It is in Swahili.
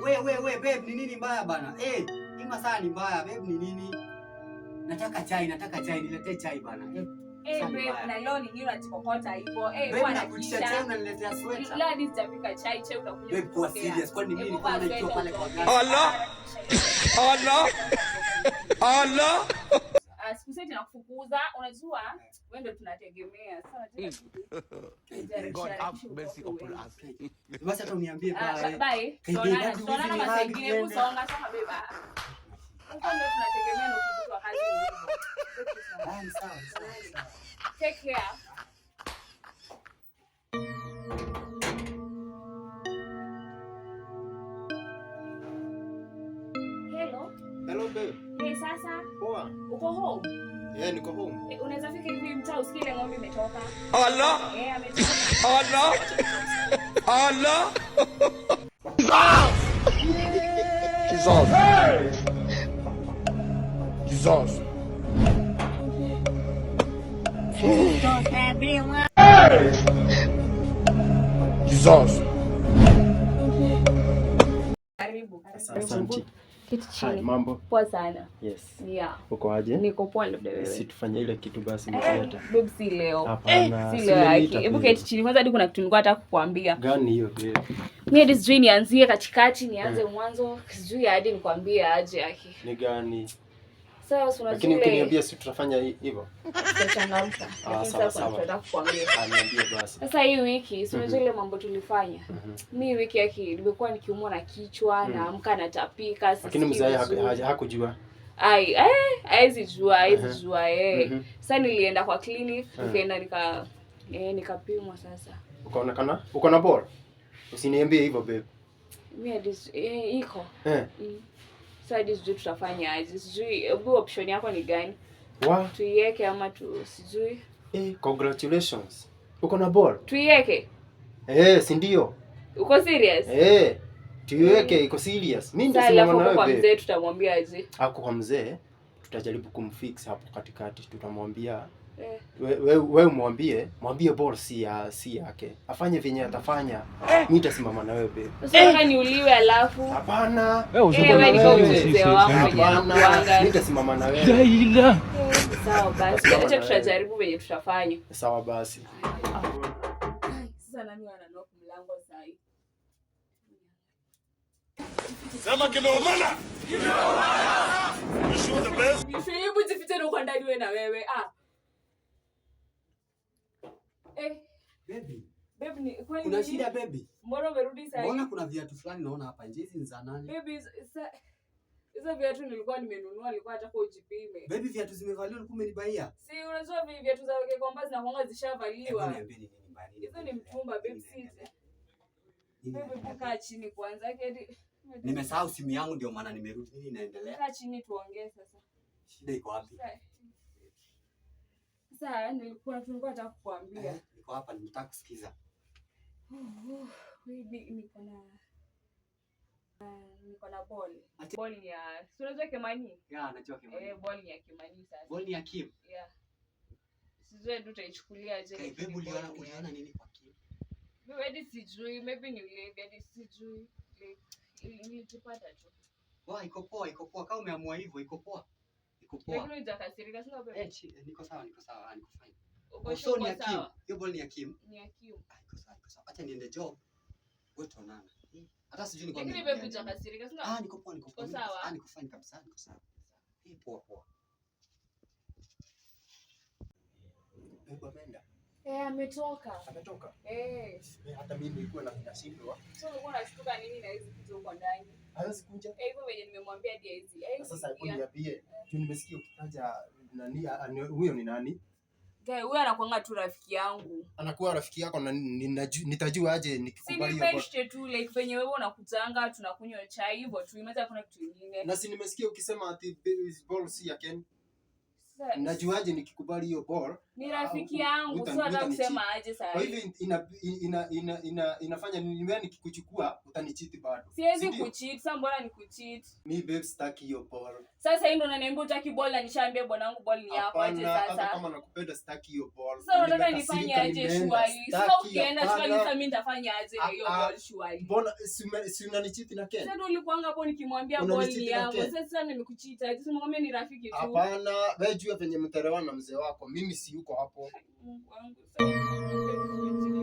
We babe, ni nini mbaya bana? Hii masaa ni mbaya babe, ni nini? Nataka chai, niletee chai bana. Babe, na leo ni nini unachokota hivyo? Bwana kutisha chai unaniletea sweater. Leo nitapika chai utakuja. Babe, kwa serious, kwani nini niko na ikiwa pale kwa gari? Allah. Sikuseti na kufukuza, unajua wewe ndio tunategemea. Sasa basi hata uniambie bye. Tunaona masaa mengine kusonga beba. Sasa ndio tunategemea na ukikuta kazi hivyo. Sawa. Take care. Hello babe. Sasa. Poa. Uko home? Yeah, niko home. Unaweza fika hivi mtaa usikie ng'ombe imetoka. Allah. Ametoka. Allah. Allah. Jesus. Jesus. Jesus. Karibu. Asante. Kitu chini. Mambo. Poa sana. Yes. Yeah. Uko aje? Niko poa labda wewe. Si tufanye ile kitu basi mkuleta. Babe si leo. Hapana. Si leo yake. Hebu keti chini kwanza hadi kuna kitu nilikuwa nataka kukuambia. Gani hiyo babe? Mimi hadi sijui nianzie katikati nianze mwanzo. Sijui hadi nikwambie aje yake. Ni gani? Sasa unajua. Lakini ukiniambia si tutafanya hivyo. Tutachangamka. Sawa. Nataka kukuambia. Niambie basi. Sasa hii wiki si unajua ile mambo tulifanya. Mimi wiki yake nimekuwa nikiumwa na kichwa, naamka natapika. Lakini mzee hakujua. Haizi jua. Sasa nilienda kwa clinic, nikaenda nikapimwa sasa. Uko na ball? Usiniambie hivyo babe. Mimi hadi iko. Sasa hadi sijui tutafanya aje. Sijui option yako ni gani? Tuiweke ama sijui. Congratulations. Uko na ball? Tuiweke? Si ndio? Uko serious? Tuiweke, iko serious. Mimi nitasimama na wewe. Kwa mzee tutamwambia aje? Kwa mzee tutajaribu kumfix hapo katikati. Tutamwambia wewe mwambie ball si yake. Afanye venye atafanya. Mimi nitasimama na wewe babe. Sasa niuliwe alafu. Hapana. Wewe niko mzee wangu jana. Mimi nitasimama na wewe. Sawa basi. Acha tutajaribu venye tutafanya. Sawa basi. Sasa nani ananoa mlango sasa hivi? Sema kimeumana. Hebu jifiche na uko ndani wewe na wewe. Baby ni kwani kuna shida baby? Mbona umerudi sasa hivi? Mbona kuna viatu fulani naona hapa nje hizi ni za nani? Baby hizo viatu nilikuwa nimenunua, nilikuwa nataka ujipime. Baby viatu zimevaliwa ulikuwa umenibaia? Si unajua viatu za Gikomba zinakuanga zishavaliwa. Niambie nini mbaya? Hizo ni mtumba baby sisi. Baby kaa chini kwanza yake. Nimesahau simu yangu ndio maana nimerudi. Nini inaendelea? Kaa chini tuongee sasa. Shida iko wapi? Sasa tulikuwa nataka kukuambia. Niko hapa nataka kusikiza. Niko na ball. Ball ya si unajua Kimani? Yeah, najua Kimani. Ball ya Kimani sasa. Ball ya Kim? Yeah. Sijui ndio utaichukulia aje. Babe uliona nini kwa Kim? Mimi hadi sijui, maybe ni ule hadi sijui. Nilijipata tu. Iko poa. Kama umeamua hivyo iko poa. Lakini hujakasirika sio babe? Niko sawa, niko fine. Uko ni ya Kim. Hiyo ball ni ya Kim? Ni ya Kim. Iko sawa. Acha niende job. Wewe tuonana. Hata sijui niko. Lakini babe hujakasirika sio? Niko poa. Niko sawa. Niko fine kabisa, niko sawa. Poa. Babe ameenda. Ametoka. Ametoka? Hata mimi nilikuwa nashindwa. Sio ulikuwa unashtuka nini na hizi kitu huko ndani? Hawezi kuja. Hivyo venye nimemwambia hadi hizi. Sasa hebu niambie. Nimesikia ukitaja nani huyo ni nani? Huyo anakuanga tu rafiki yangu. Anakuwa rafiki yako na nitajua aje nikikubali hiyo. Si ni tu like venye wewe unakutanga tunakunywa chai hivyo tu. Imeza kuna kitu kingine. Na si nimesikia ukisema ati ball si ya Ken. Najuaje nikikubali hiyo ball? Ni rafiki yangu, sio hata kusema aje sasa. Kwa hivyo inafanya nini wewe nikikuchukua utanicheat bado? Siwezi kucheat, sasa mbona nikucheat? Mimi babe sitaki hiyo ball. Sasa hii ndo unaniambia utaki ball na nishaambia bwanangu ball ni yako aje sasa. Hata kama nakupenda sitaki hiyo ball. Sasa unataka nifanye aje shwari? Sasa ukienda shwari sasa mimi nitafanya aje hiyo ball shwari? Mbona si unanicheat na Ken? Sasa ulikuanga hapo nikimwambia ball ni yako. Sasa nimekucheat aje? Sema kwamba ni rafiki tu. Hapana, wewe jua venye mtaelewana na mzee wako. Mimi si yuko hapo. Mungu wangu sasa.